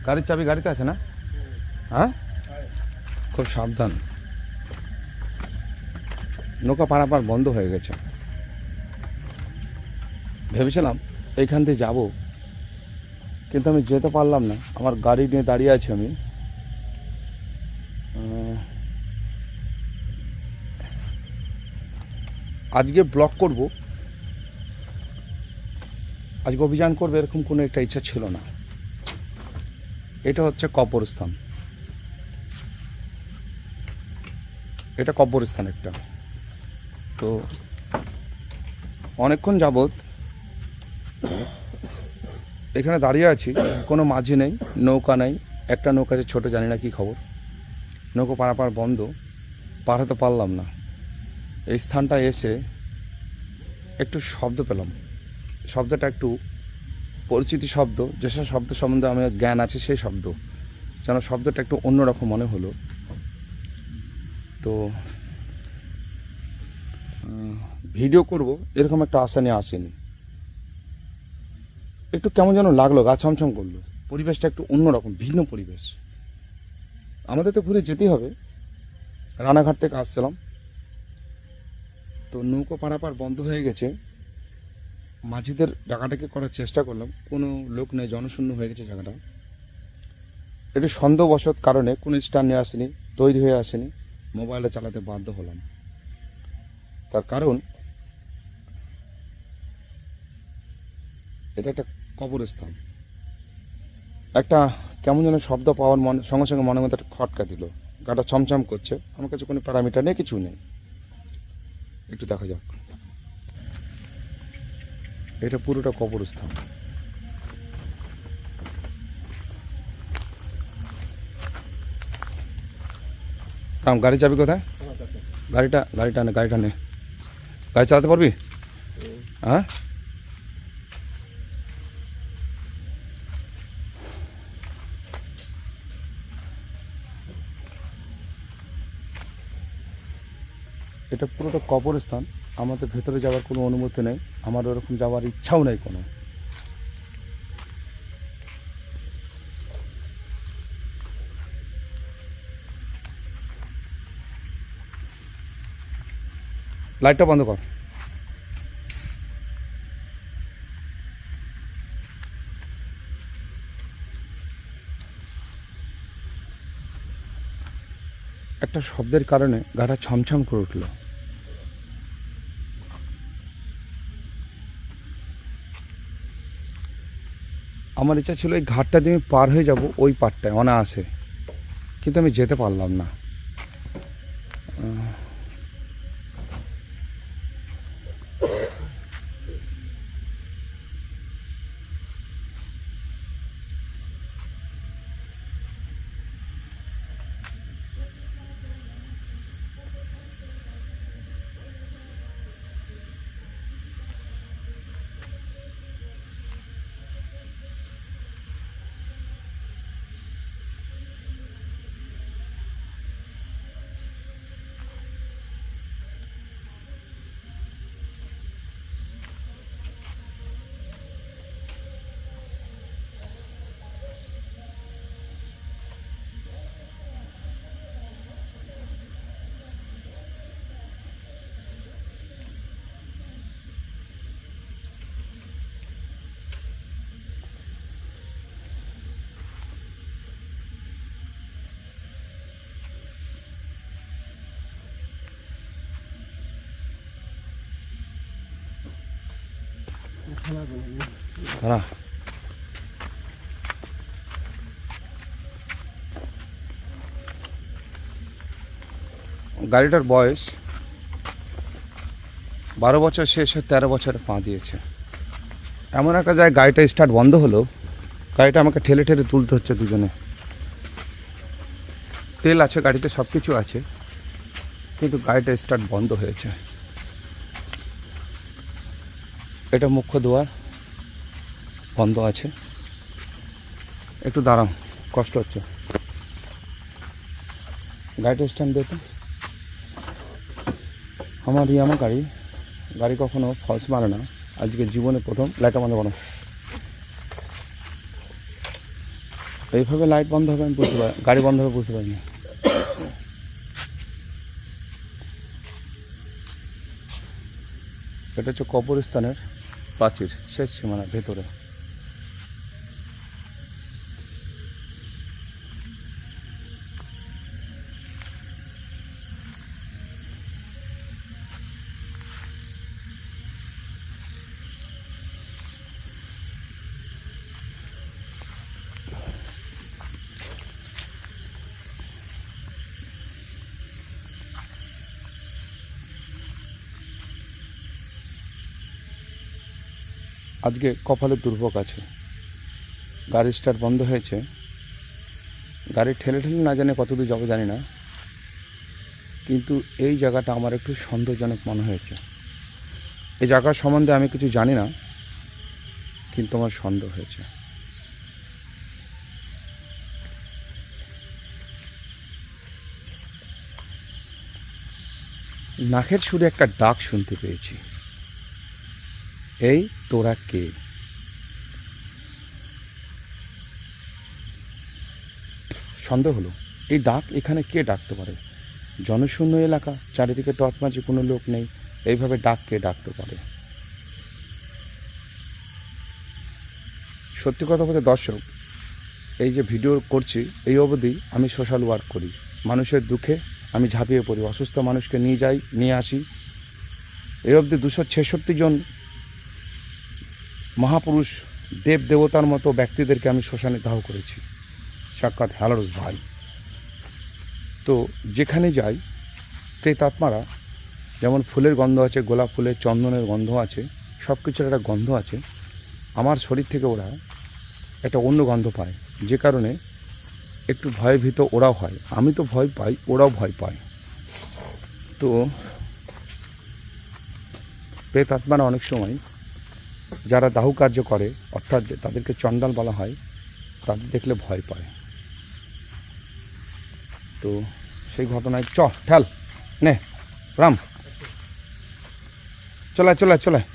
গাড়ির চাবি গাড়িতে আছে না? হ্যাঁ, খুব সাবধান। নৌকা পারাপার বন্ধ হয়ে গেছে। ভেবেছিলাম এইখান দিয়ে যাব, কিন্তু আমি যেতে পারলাম না। আমার গাড়ি নিয়ে দাঁড়িয়ে আছি আমি। আজকে ব্লক করব, আজকে অভিযান করবে এরকম কোনো একটা ইচ্ছা ছিল না। এটা হচ্ছে কবরস্থান, এটা কবরস্থান একটা। তো অনেকক্ষণ যাবৎ এখানে দাঁড়িয়ে আছি, কোনো মাঝি নেই, নৌকা নেই। একটা নৌকা আছে ছোটো, জানি না কী খবর। নৌকা পারাপার বন্ধ, পাঠাতে পারলাম না। এই স্থানটা এসে একটু শব্দ পেলাম। শব্দটা একটু পরিচিতি শব্দ, যেসব শব্দ সম্বন্ধে আমার জ্ঞান আছে সেই শব্দ, যেন শব্দটা একটু অন্যরকম মনে হলো। তো ভিডিও করব এরকম একটা আশা নিয়ে আসেনি। একটু কেমন যেন লাগলো, গা ছমছম করলো। পরিবেশটা একটু অন্যরকম, ভিন্ন পরিবেশ। আমাদের তো ঘুরে যেতেই হবে, রানাঘাট থেকে আসছিলাম। তো নৌকো পারাপার বন্ধ হয়ে গেছে। মাঝিদের ডাকাডাকি করার চেষ্টা করলাম, কোনো লোক নেই, জনশূন্য হয়ে গেছে জায়গাটা। একটু সন্দেহবশত কারণে কোনো স্ট্যান্ড নিয়ে আসেনি, তৈরি হয়ে আসেনি, মোবাইলে চালাতে বাধ্য হলাম। তার কারণ এটা একটা কবরস্থান। একটা কেমন যেন শব্দ পাওয়ার সঙ্গে সঙ্গে মনের মধ্যে একটা খটকা দিল, গাটা ছমছম করছে। আমার কাছে কোনো প্যারামিটার নেই, কিছু নেই। একটু দেখা যাক। এটা পুরোটা কবরস্থান। গাড়ি চাবি কোথায়? গাড়িটা নে, গাড়ি চালাতে পারবি? হ্যাঁ, এটা পুরোটা কবরস্থান। আমাদের ভেতরে যাওয়ার কোনো অনুমতি নেই, আমার ওরকম যাওয়ার ইচ্ছাও নেই কোনো। লাইটটা বন্ধ কর। একটা শব্দের কারণে গাটা ছমছম করে উঠল। আমার ইচ্ছা ছিল এই ঘাটটা দিয়ে আমি পার হয়ে যাব, ওই পারটায় অনায়াসে, কিন্তু আমি যেতে পারলাম না। দাঁড়া, গাড়িটার বয়স 12 বছর শেষ হয়ে 13 বছরে পা দিয়েছে। এমন একটা জায়গায় গাড়িটা স্টার্ট বন্ধ হলো, গাড়িটা আমাকে ঠেলে ঠেলে তুলতে হচ্ছে দুজনে। তেল আছে গাড়িতে, সব কিছু আছে, কিন্তু গাড়িটা স্টার্ট বন্ধ হয়েছে। এটা মুখ্য দুয়ার, বন্ধ আছে। একটু দাঁড়াও, কষ্ট হচ্ছে। গাড়িটা স্ট্যান্ড দেখো। আমার গাড়ি কখনো ফলস মারে না, আজকে জীবনে প্রথম। লাইটটা বন্ধ করো। এইভাবে লাইট বন্ধ হবে আমি বুঝতে পারি, গাড়ি বন্ধ হবে বুঝতে পারি না। এটা হচ্ছে কবরস্থানের প্রাচীর, শেষ সীমানা ভেতরে। আজকে কপালের দুর্ভোগ আছে, গাড়ি স্টার্ট বন্ধ হয়েছে, গাড়ি ঠেলে না জানে কতদূর যাবো জানি না, কিন্তু এই জায়গাটা আমার একটু সন্দেহজনক মনে হয়েছে। এই জায়গার সম্বন্ধে আমি কিছু জানি না, কিন্তু আমার সন্দেহ হয়েছে। নাকের সুরে একটা ডাক শুনতে পেয়েছি, এই তোরা কে? সন্দেহ হলো এই ডাক এখানে কে ডাকতে পারে? জনশূন্য এলাকা, চারিদিকে তৎমাঝি, কোনো লোক নেই, এইভাবে ডাক কে ডাকতে পারে? সত্যি কথা বলতে দর্শক, এই যে ভিডিও করছি এই অবধি আমি সোশ্যাল ওয়ার্ক করি, মানুষের দুঃখে আমি ঝাঁপিয়ে পড়ি, অসুস্থ মানুষকে নিয়ে যাই, নিয়ে আসি। এই অবধি 266 জন মহাপুরুষ দেব দেবতার মতো ব্যক্তিদেরকে আমি শ্মশানে দাহ করেছি, সাক্ষাৎ হ্যালারস ভাই। তো যেখানে যাই প্রেতাত্মারা, যেমন ফুলের গন্ধ আছে, গোলাপ ফুলের, চন্দনের গন্ধ আছে, সব কিছুর একটা গন্ধ আছে, আমার শরীর থেকে ওরা একটা অন্য গন্ধ পায়, যে কারণে একটু ভয়ভীত ওরাও হয়। আমি তো ভয় পাই, ওরাও ভয় পায়। তো প্রেতাত্মারা অনেক সময় যারা দাহু কার্য করে, অর্থাৎ তাদেরকে চণ্ডাল বলা হয়, তাদের দেখলে ভয় পায়। তো সেই ঘটনায় ঠেল নে রাম, চলায় চলায় চলায়।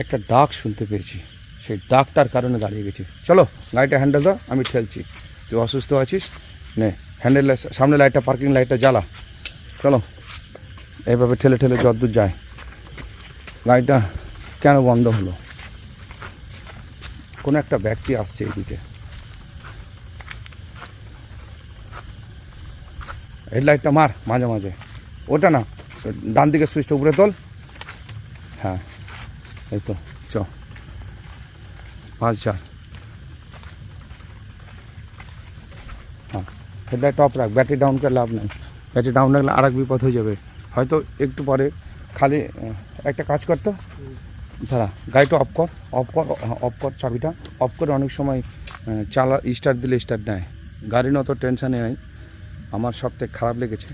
একটা ডাক শুনতে পেয়েছি, সেই ডাকটার কারণে দাঁড়িয়ে গেছি। চলো লাইটটা হ্যান্ডেল দাও, আমি ঠেলছি। তুই অসুস্থ আছিস, নে হ্যান্ডেল, সামনে লাইটটা, পার্কিং লাইটটা জ্বালা। চলো এইভাবে ঠেলে ঠেলে যতদূর যায়। লাইটটা কেন বন্ধ হলো? কোনো একটা ব্যক্তি আসছে এইদিকে। হেডলাইটটা মার মাঝে মাঝে, ওটা না, ডান দিকে সুইচটা উপরে তোল। হ্যাঁ এই তো, 5-4। হ্যাঁ হেডলাইট অফ রাখ, ব্যাটারি ডাউন করে লাভ নেই, ব্যাটারি ডাউন রাখলে আর এক বিপদ হয়ে যাবে। হয়তো একটু পরে খালি একটা কাজ করতো, দাঁড়া গাড়িটা অফ কর, অফ কর চাবিটা অফ করে। অনেক সময় চালা স্টার্ট দিলে স্টার্ট নেয়, গাড়ি নিয়ে অত টেনশানে নেই। আমার সবথেকে খারাপ লেগেছে,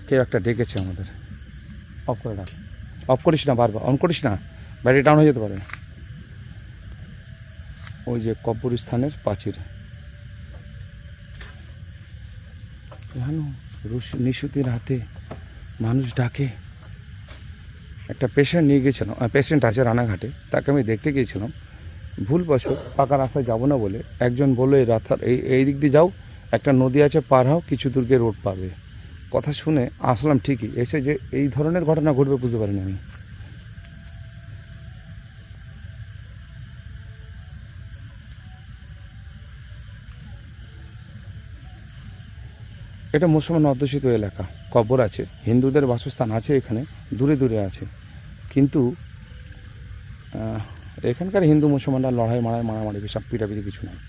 কেউ একটা ডেকেছে আমাদের। অফ করে রাখ, অফ করিস না, বারবার অন করিস না, ব্যাটারি ডাউন হয়ে যেতে পারে। ওই যে কবরস্থানের প্রাচীর, জানো নিশুতির হাতে মানুষ ডাকে। একটা পেশেন্ট নিয়ে গেছিলাম, পেশেন্ট আছে রানাঘাটে, তাকে আমি দেখতে গিয়েছিলাম। ভুলবশত পাকা রাস্তায় যাবো না বলে একজন বললো এই রাস্তার এই দিক দিয়ে যাও, একটা নদী আছে পার হও, কিছু দূর গিয়ে রোড পাবে। কথা শুনে আসলাম ঠিকই, এসে যে এই ধরনের ঘটনা ঘটবে বুঝতে পারিনি আমি। এটা মুসলমান অধ্যুষিত এলাকা, কবর আছে, হিন্দুদের বাসস্থান আছে এখানে, দূরে দূরে আছে, কিন্তু এখানকার হিন্দু মুসলমানরা লড়াই মারামারি সব পিটাপিটি কিছু নয়।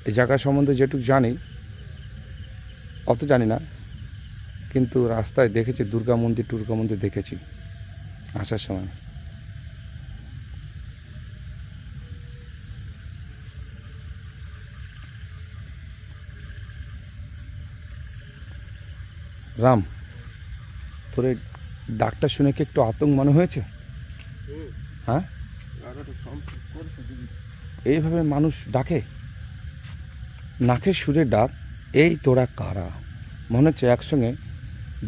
এই জায়গা সম্বন্ধে যেটুকু জানি, অত জানি না, কিন্তু রাস্তায় দেখেছি দুর্গা মন্দির দেখেছি আসার সময়। রাম, তোর এই ডাকটা শুনে কি একটু আতঙ্ক মনে হয়েছে? হ্যাঁ, এইভাবে মানুষ ডাকে, নাকের সুরে ডাক, এই তোরা কারা? মনে হচ্ছে একসঙ্গে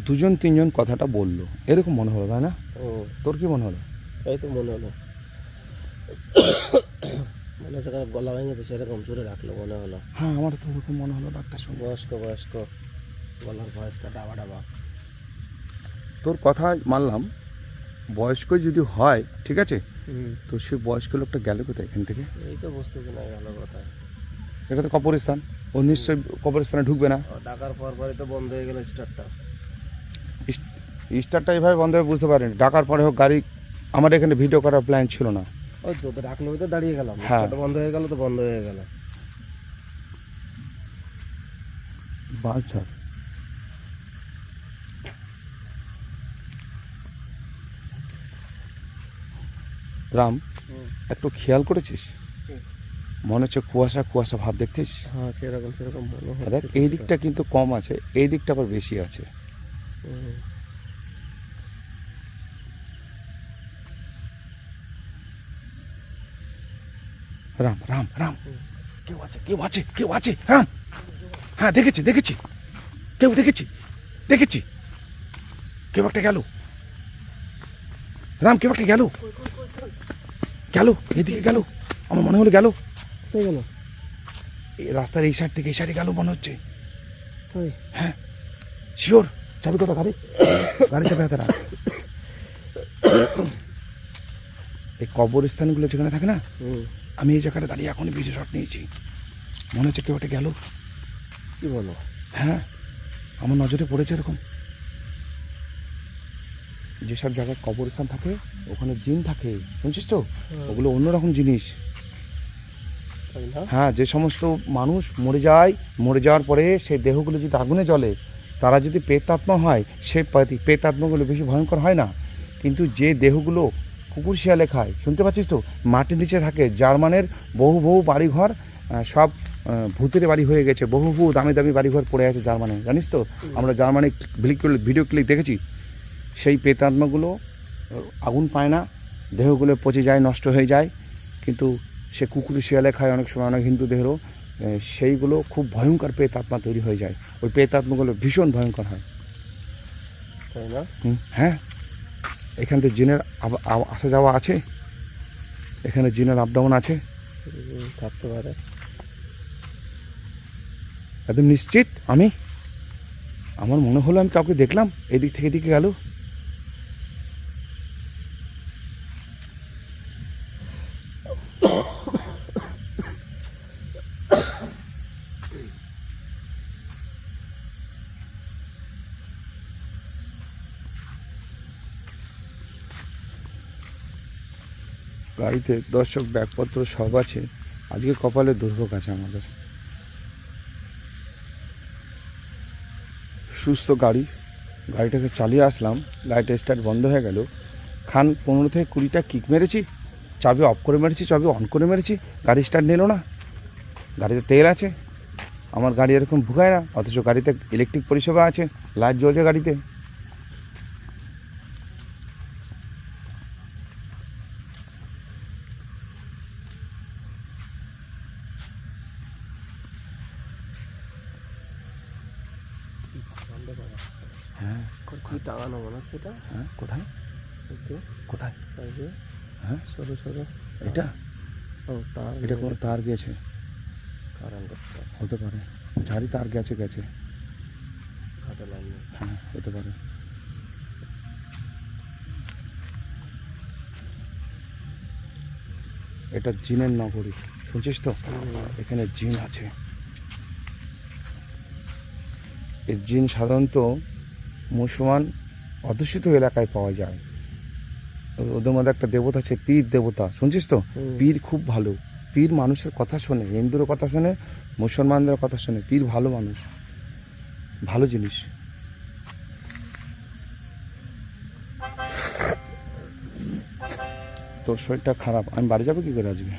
দুজন তিনজন কথাটা বললো, এরকম মনে হলো তাই না? তোর কি মনে হলো? এই তো মনে হলো, মনে হচ্ছে গলা ভেঙেছে সেরকম জোরে রাখলো মনে হলো। হ্যাঁ, আমার তো ওরকম মনে হলো ডাক্তার শুনে। বয়স্ক গলার ভয়েসটা ডাবা ডাবা। তোর কথা মানলাম, বয়স্ক যদি হয় ঠিক আছে, তো সে বয়স্ক লোকটা গেল কোথায় এখান থেকে? এই তো বুঝতেছি না গেল কোথায়। এটা তো কবরস্থান, ও নিশ্চয়ই কবরস্থানে ঢুকবে না। ডাকার পরই তো বন্ধ হয়ে গেল স্টার্টটা। স্টারটা এইভাবে বন্ধ হয়ে বুঝতে পারেন, ডাকার পরে হোক গাড়ি, আমার এখানে ভিডিও করার প্ল্যান ছিল না। ওই তো ডাকলো তো দাঁড়িয়ে গেলাম, হ্যাঁ। বন্ধ হয়ে গেল তো বন্ধ হয়ে গেল। বাস ঝড়, রাম একটু খেয়াল করেছিস? মনে হচ্ছে কুয়াশা কুয়াশা ভাব দেখছিস? হ্যাঁ সেরকম মনে হয়। দেখ এই দিকটা কিন্তু কম আছে, এই দিকটা আবার বেশি আছে। রাম রাম রাম, কেউ আছে কেউ আছে কেউ আছে রাম। হ্যাঁ দেখেছি দেখেছি, কেউ দেখেছি দেখেছি, কেউ একটা গেল রাম, কেউ একটা গেল গেল এদিকে গেল, আমার মনে হলো গেল। হয়ে গেল এই রাস্তার এই সাইড থেকে এই সাইডে গেল মনে হচ্ছে। ওই হ্যাঁ শিওর, চাবি কথা গাড়ি, গাড়ি চাপে হাতে রাখ। এই কবরস্থানগুলো যেখানে থাকে না, আমি এই জায়গাটা দাঁড়িয়ে এখনই ভিডিও শট নিয়েছি, মনে হচ্ছে কেউ একটা গেল। কি বলো? হ্যাঁ আমার নজরে পড়েছে এরকম। যেসব জায়গায় কবরস্থান থাকে ওখানে জিন থাকে, শুনছিস তো? ওগুলো অন্যরকম জিনিস। তাই না? হ্যাঁ, যে সমস্ত মানুষ মরে যায়, মরে যাওয়ার পরে সেই দেহগুলো যদি আগুনে জ্বলে, তারা যদি প্রেতাত্মা হয়, সে প্রেতাত্মাগুলো বেশি ভয়ঙ্কর হয় না। কিন্তু যে দেহগুলো কুকুর শিয়ালে খায়, শুনতে পাচ্ছিস তো, মাটির নিচে থাকে, জার্মানের বহু বহু বাড়িঘর সব ভূতের বাড়ি হয়ে গেছে, বহু বহু দামি দামি বাড়িঘর পড়ে আছে জার্মানে, জানিস তো? আমরা জার্মানি ভিডিও ক্লিপ দেখেছি। সেই প্রেতাত্মাগুলো আগুন পায় না, দেহগুলো পচে যায়, নষ্ট হয়ে যায়, কিন্তু সে কুকুর শিয়ালে খায় অনেক সময়, অনেক হিন্দু দেহেরও, সেইগুলো খুব ভয়ঙ্কর প্রেতাত্মা তৈরি হয়ে যায়। ওই প্রেতাত্মাগুলো ভীষণ ভয়ঙ্কর হয়। তাই না? হ্যাঁ, এখান থেকে জিনের আসা যাওয়া আছে, এখানে জিনের আপ ডাউন আছে, থাকতে পারে। একদম নিশ্চিত। আমার মনে হলো আমি কাউকে দেখলাম এদিক থেকে এদিকে গেল। গাড়িতে দর্শক ব্যাগপত্র সব আছে, আজকে কপালে দুর্ভোগ আছে আমাদের। সুস্থ গাড়িটাকে চালিয়ে আসলাম, গাড়িটা স্টার্ট বন্ধ হয়ে গেল। 15 থেকে 20টা কিক মেরেছি, চাবি অফ করে মেরেছি, চাবি অন করে মেরেছি, গাড়ি স্টার্ট নিল না। গাড়িতে তেল আছে, আমার গাড়ি এরকম ভুগায় না, অথচ গাড়িতে ইলেকট্রিক পরিষেবা আছে, লাইট জ্বলছে গাড়িতে। হ্যাঁ, কি টাঙানো মনে হচ্ছে এটা? হ্যাঁ কোথায় কোথায়? হ্যাঁ সরু এটা ও তার, এটা কোনো তার গেছে, কারণ হতে পারে, ঝাড়ি তার গেছে হাতে লাগবে। হ্যাঁ হতে পারে। এটা জিনের নগরী, শুনছিস তো? এখানে জিন আছে। এই জিন সাধারণত মুসলমান অধ্যুষিত এলাকায় পাওয়া যায়। ওদের মধ্যে একটা দেবতা আছে, পীর দেবতা, শুনছিস তো? পীর খুব ভালো, পীর মানুষের কথা শোনে, হিন্দুর কথা শোনে, মুসলমানদের কথা শোনে। পীর ভালো মানুষ, ভালো জিনিস। তোর শরীরটা খারাপ, আমি বাড়ি যাবো কি করে আজকে?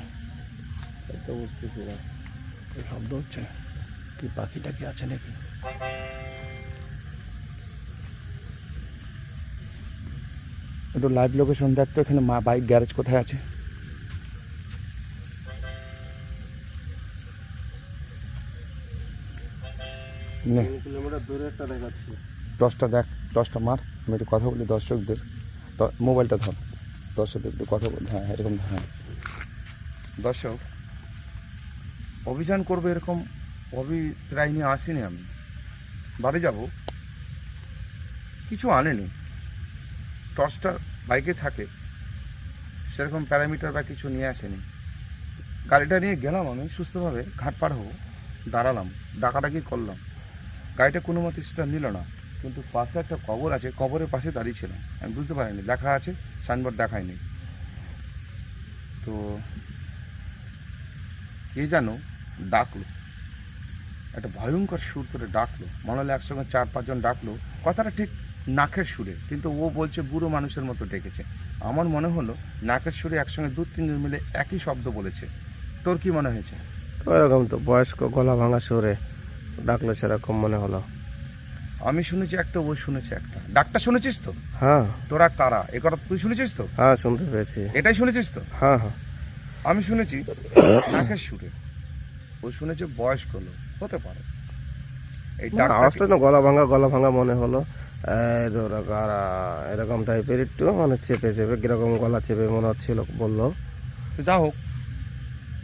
তো বুঝতেছি না, শব্দ হচ্ছে কি, পাখিটা কি আছে নাকি? একটু লাইভ লোকেশন দেখতো, এখানে বাইক গ্যারেজ কোথায় আছে? নে, 3 কিলোমিটার দূরে একটা দেখাচ্ছি। টর্চটা দেখ, টর্চটা মার, আমি একটু কথা বলি দর্শকদের। মোবাইলটা ধর, দর্শকদের একটু কথা বলি। হ্যাঁ এরকম, হ্যাঁ দর্শক, অভিযান করবো এরকম অভিপ্রায় নিয়ে আসিনি আমি। বাড়ি যাব, কিছু আনেনি, টর্চটা বাইকে থাকে, সেরকম প্যারামিটার বা কিছু নিয়ে আসেনি। গাড়িটা নিয়ে গেলাম, আমি সুস্থভাবে ঘাট পার হবো, দাঁড়ালাম, ডাকাডাকি করলাম, গাড়িটা কোনো মতে স্টার্ট নিল না। কিন্তু পাশে একটা কবর আছে, কবরের পাশে দাঁড়িয়ে ছিলাম, আমি বুঝতে পারিনি, লেখা আছে, সাইনবোর্ড দেখায়নি। তো কে যেন ডাকলো, একটা ভয়ঙ্কর সুর করে ডাকলো, মনে হলো একসঙ্গে 4-5 জন ডাকলো। কথাটা ঠিক নাকের সুরে, কিন্তু ও বলছে বুড়ো মানুষের মতো ডেকেছে। আমার মনে হলো নাকের সুরে একসঙ্গে 2-3 জন মিলে একই শব্দ বলেছে। তোর কি মনে হয়েছে? তো এরকম তো বয়স্ক গলা ভাঙা সুরে ডাকলো সেরকম মনে হলো। আমি শুনেছি একটা, ও শুনেছে একটা। ডাকটা শুনেছিস তো? হ্যাঁ তোরা কারা এ কথা তুই শুনেছিস তো? হ্যাঁ শুনতে পেয়েছি। এটাই শুনেছিস তো? হ্যাঁ হ্যাঁ আমি শুনেছি নাকের সুরে, ও শুনেছে বয়স্ক লোক হতে পারে। এই না, আওয়াজটা ডাকটা না গলা ভাঙা মনে হলো। এরকম টাইপের একটু মানে চেপে চেপে কিরকম গলা চেপে মনে হচ্ছিল বললো। তো যা হোক,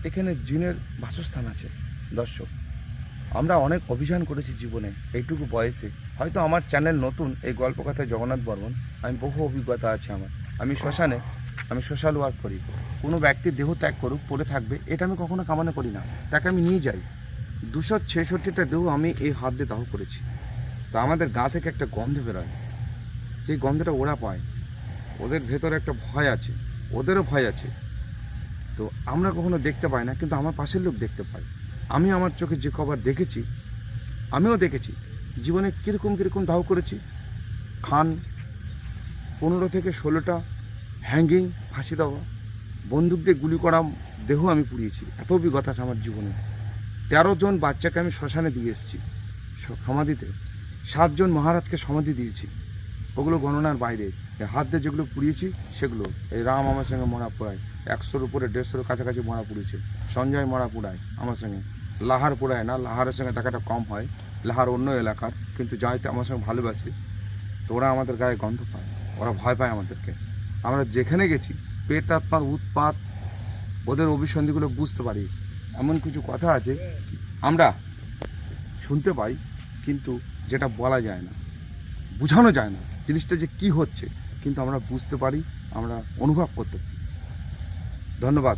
এখানে জিনের বাসস্থান আছে। দর্শক, আমরা অনেক অভিযান করেছি জীবনে এইটুকু বয়সে। হয়তো আমার চ্যানেল নতুন, এই গল্পকথায় জগন্নাথ বর্মন, আমি বহু অভিজ্ঞতা আছে আমার। আমি শ্মশানে, আমি সোশ্যাল ওয়ার্ক করি। কোনো ব্যক্তি দেহ ত্যাগ করুক, পড়ে থাকবে, এটা আমি কখনো কামনা করি না, তাকে আমি নিয়ে যাই। 266টা দেহ আমি এই হাত দিয়ে দাহ করেছি। তো আমাদের গা থেকে একটা গন্ধ বেরোয়, সেই গন্ধটা ওরা পায়, ওদের ভেতরে একটা ভয় আছে, ওদেরও ভয় আছে। তো আমরা কখনো দেখতে পাই না, কিন্তু আমার পাশের লোক দেখতে পায়। আমি আমার চোখে যে খবর দেখেছি, আমিও দেখেছি জীবনে কীরকম কীরকম দাহ করেছি। খান 15 থেকে 16টা, হ্যাঙ্গিং, ফাঁসি দেওয়া, বন্দুক দিয়ে গুলি করা দেহ আমি পুড়িয়েছি। এত অভিজ্ঞতা আছে আমার জীবনে। 13 জন বাচ্চাকে আমি শ্মশানে দিয়ে এসেছি সমাধিতে। 7 জন মহারাজকে সমাধি দিয়েছি, ওগুলো গণনার বাইরে। এই হাত দিয়ে যেগুলো পুড়িয়েছি সেগুলো, এই রাম আমার সঙ্গে মরা পোড়ায়, 100-র উপরে 150-র কাছাকাছি মরা পুড়েছে। সঞ্জয় মরা পোড়ায় আমার সঙ্গে, লাহার পোড়ায় না, লাহারের সঙ্গে টাকাটা কম হয়, লাহার অন্য এলাকার, কিন্তু জয়তে আমার সঙ্গে ভালোবাসে। তো ওরা আমাদের গায়ে গন্ধ পায়, ওরা ভয় পায় আমাদেরকে। আমরা যেখানে গেছি পেটাত্মার উৎপাত, ওদের অভিসন্ধিগুলো বুঝতে পারি। এমন কিছু কথা আছে আমরা শুনতে পাই, কিন্তু যেটা বলা যায় না, বোঝানো যায় না জিনিসটা যে কি হচ্ছে, কিন্তু আমরা বুঝতে পারি, আমরা অনুভব করতে পারি। ধন্যবাদ।